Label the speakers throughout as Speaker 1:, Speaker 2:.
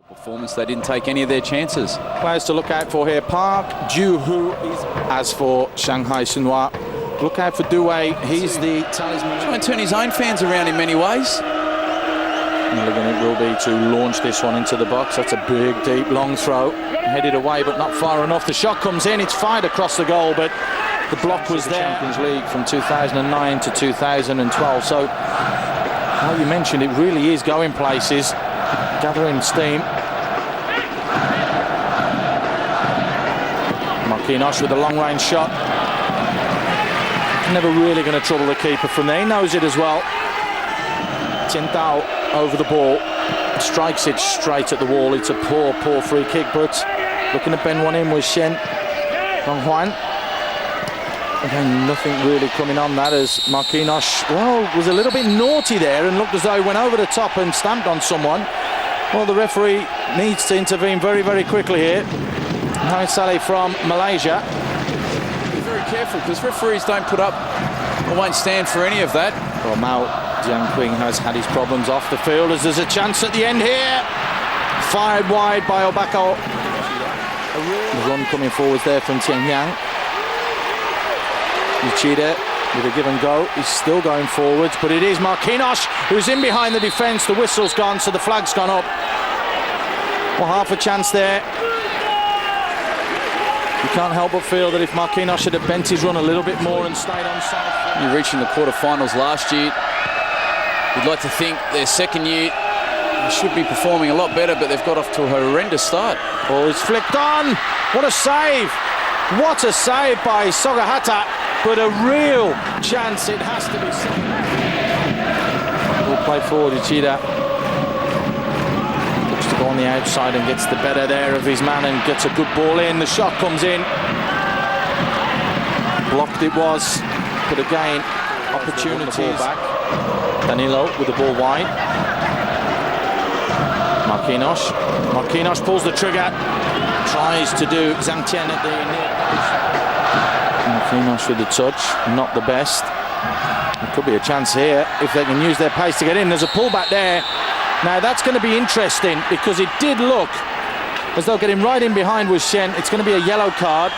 Speaker 1: Performance, they didn't take any of their chances.
Speaker 2: Players to look out for here. Park Ju-hoo is. As for Shanghai Shenhua, look out for Due. He's the talisman.
Speaker 1: Trying to turn his own fans around in many ways.
Speaker 2: Milligan it will be to launch this one into the box. That's a big, deep, long throw. Headed away, but not far enough. The shot comes in. It's fired across the goal, but the block was there. Champions League from 2009 to 2012. So, how you mentioned, it really is going places, gathering steam. Marquinhos with a long-range shot. Never really going to trouble the keeper from there. He knows it as well. Tintao over the ball, strikes it straight at the wall. It's a poor free kick, but looking to bend one in with Shen Donghuan. Again, nothing really coming on that as Marquinhos, well, was a little bit naughty there and looked as though he went over the top and stamped on someone. Well, the referee needs to intervene very, very quickly here. Umm-Salal from Malaysia.
Speaker 1: Be very careful because referees don't put up or won't stand for any of that.
Speaker 2: Well, Mao Jianqing has had his problems off the field as there's a chance at the end here. Fired wide by Obako. The run coming forwards there from Tianyang. Uchida with a give and go. He's still going forwards, but it is Marquinhos who's in behind the defence. The whistle's gone, so the flag's gone up. Well, half a chance there. You can't help but feel that if Marquinhos should have bent his run a little bit more and stayed on side.
Speaker 1: You're reaching the quarterfinals last year. You'd like to think their second year they should be performing a lot better, but they've got off to a horrendous start.
Speaker 2: Oh, it's flicked on. What a save. What a save by Sogahata. But a real chance it has to be saved. We'll play forward, Uchida. Looks to go on the outside and gets the better there of his man and gets a good ball in. The shot comes in. Blocked it was, but again, opportunities. Back. Danilo with the ball wide. Marquinhos pulls the trigger. Tries to do Zhang Tian at the near post. Marquinhos with the touch, not the best. There could be a chance here if they can use their pace to get in. There's a pullback there. Now that's going to be interesting because it did look as though getting right in behind was Shen. It's going to be a yellow card.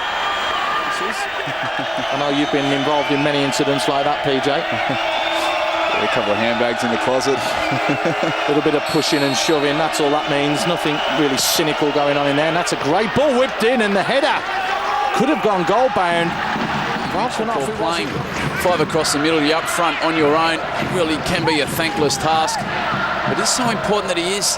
Speaker 2: I know you've been involved in many incidents like that, PJ.
Speaker 1: A couple of handbags in the closet.
Speaker 2: A little bit of pushing and shoving, that's all that means. Nothing really cynical going on in there. And that's a great ball whipped in, and the header could have gone goal bound.
Speaker 1: Playing five across the middle, you're up front on your own. It really can be a thankless task. But it's so important that he is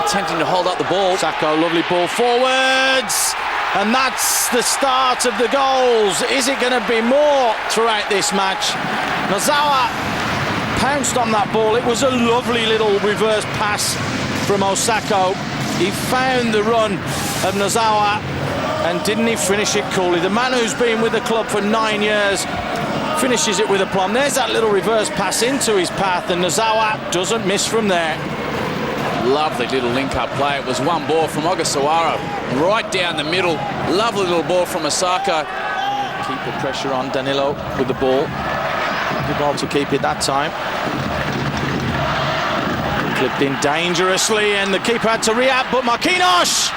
Speaker 1: attempting to hold up the ball.
Speaker 2: Osako, lovely ball forwards. And that's the start of the goals. Is it going to be more throughout this match? Nozawa pounced on that ball. It was a lovely little reverse pass from Osako. He found the run of Nozawa, and didn't he finish it coolly? The man who's been with the club for 9 years finishes it with aplomb. There's that little reverse pass into his path, and Nozawa doesn't miss from there.
Speaker 1: Lovely little link-up play. It was one ball from Ogasawara right down the middle. Lovely little ball from Osako.
Speaker 2: Keep the pressure on Danilo with the ball. Good ball to keep it that time. Clipped in dangerously, and the keeper had to react, but Marquinhos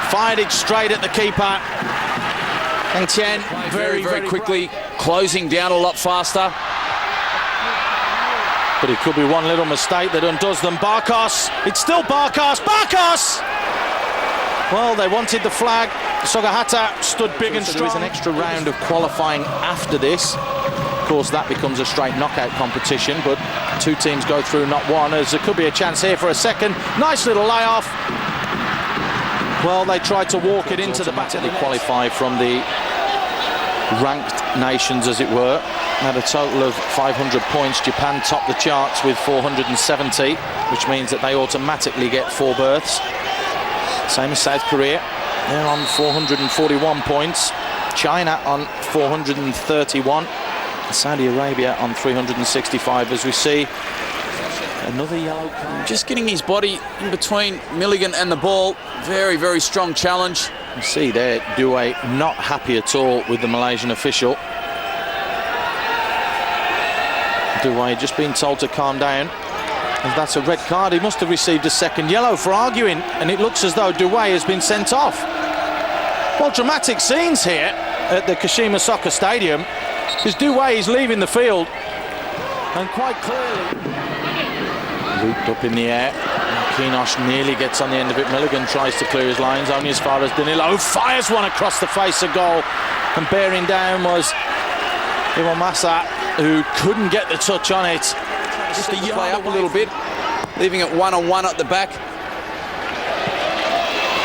Speaker 2: fired it straight at the keeper. And Chen
Speaker 1: very quickly, closing down a lot faster.
Speaker 2: But it could be one little mistake that undoes them. Barkos, it's still Barkos. Well, they wanted the flag. Sogahata stood big and strong. There is an extra round of qualifying after this. Of course, that becomes a straight knockout competition, but two teams go through, not one, as there could be a chance here for a second. Nice little layoff. Well, they tried to walk it into the back. They qualify from the ranked nations, as it were. At a total of 500 points, Japan topped the charts with 470, which means that they automatically get 4 berths. Same as South Korea. They're on 441 points. China on 431. Saudi Arabia on 365, as we see another yellow card.
Speaker 1: Just getting his body in between Milligan and the ball. Very strong challenge.
Speaker 2: You see there, Due not happy at all with the Malaysian official. Due just being told to calm down. That's a red card. He must have received a second yellow for arguing, and it looks as though Duway has been sent off. Well, dramatic scenes here at the Kashima Soccer Stadium, because Duway is leaving the field, and quite clearly looped up in the air. Kinosh nearly gets on the end of it. Milligan tries to clear his lines, only as far as Danilo, fires one across the face of goal, and bearing down was Iwamasa, who couldn't get the touch on it.
Speaker 1: Just to play up a little bit, leaving it 1-on-1 at the back.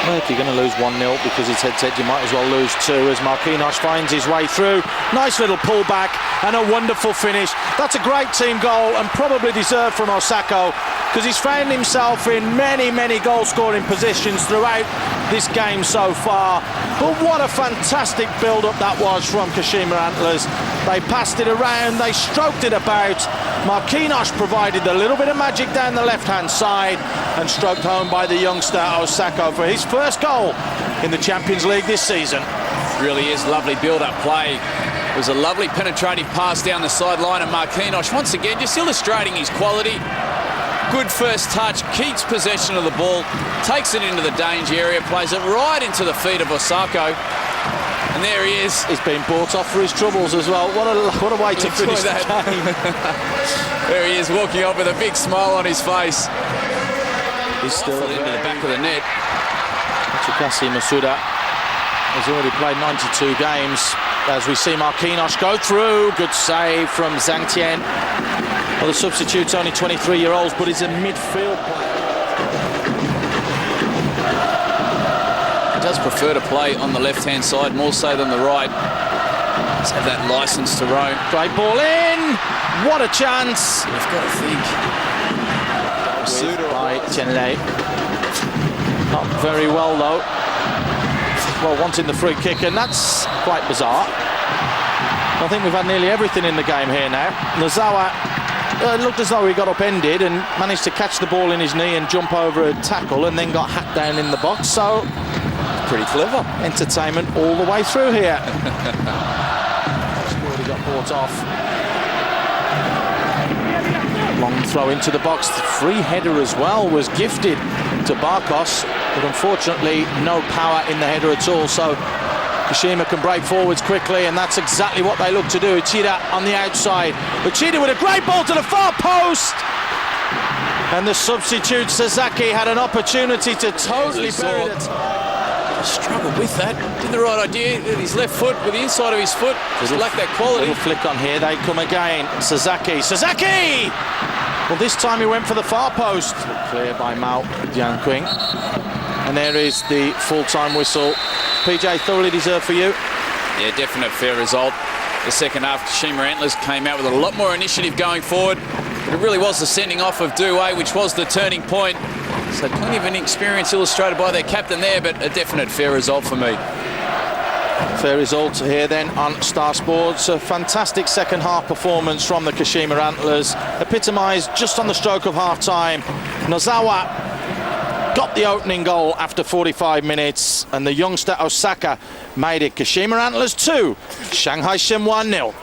Speaker 2: Well, if you're going to lose 1-0 because it's head-to-head, you might as well lose 2, as Marquinhos finds his way through. Nice little pullback and a wonderful finish. That's a great team goal, and probably deserved from Osako, because he's found himself in many goal-scoring positions throughout this game so far. But what a fantastic build-up that was from Kashima Antlers. They passed it around, they stroked it about. Marquinhos provided a little bit of magic down the left-hand side, and stroked home by the youngster Osako for his first goal in the Champions League this season.
Speaker 1: Really is lovely build-up play. It was a lovely penetrative pass down the sideline, and Marquinhos once again just illustrating his quality. Good first touch, keeps possession of the ball, takes it into the danger area, plays it right into the feet of Osako. And there he is.
Speaker 2: He's been bought off for his troubles as well. What a way to finish that game.
Speaker 1: There he is, walking off with a big smile on his face.
Speaker 2: He's still
Speaker 1: into the back of the net.
Speaker 2: Tsukasi Masuda has already played 92 games. As we see Marquinhos go through, good save from Zhang Tian. Well, the substitute's only 23-year-olds, but he's a midfield player.
Speaker 1: He does prefer to play on the left-hand side more so than the right. Just have that licence to roam.
Speaker 2: Great ball in. What a chance.
Speaker 1: You've got to think.
Speaker 2: By Chenlei. Not very well, though. Well, wanting the free kick, and that's quite bizarre. I think we've had nearly everything in the game here now. Nozawa, it looked as though he got upended and managed to catch the ball in his knee and jump over a tackle, and then got hacked down in the box. So, pretty clever. Entertainment all the way through here. Already got bought off. Long throw into the box. The free header as well was gifted to Barkos, but unfortunately no power in the header at all. So Kashima can break forwards quickly, and that's exactly what they look to do. Uchida on the outside. Uchida with a great ball to the far post. And the substitute Sasaki had an opportunity to totally bury it.
Speaker 1: Struggled with that. Did the right idea with his left foot, with the inside of his foot. Just lacked that quality.
Speaker 2: Little flick on here. They come again. Sasaki. Well, this time he went for the far post. Clear by Mao Jianqing. And there is the full-time whistle. PJ, thoroughly deserved for you.
Speaker 1: Yeah, definite fair result. The second half, Kashima Antlers came out with a lot more initiative going forward. But it really was the sending off of Duway, which was the turning point. So plenty of inexperience illustrated by their captain there, but a definite fair result for me.
Speaker 2: Fair result here then on Star Sports. A fantastic second half performance from the Kashima Antlers, epitomised just on the stroke of half-time. Nozawa got the opening goal after 45 minutes, and the youngster Osaka made it Kashima Antlers 2, Shanghai Shenhua 0.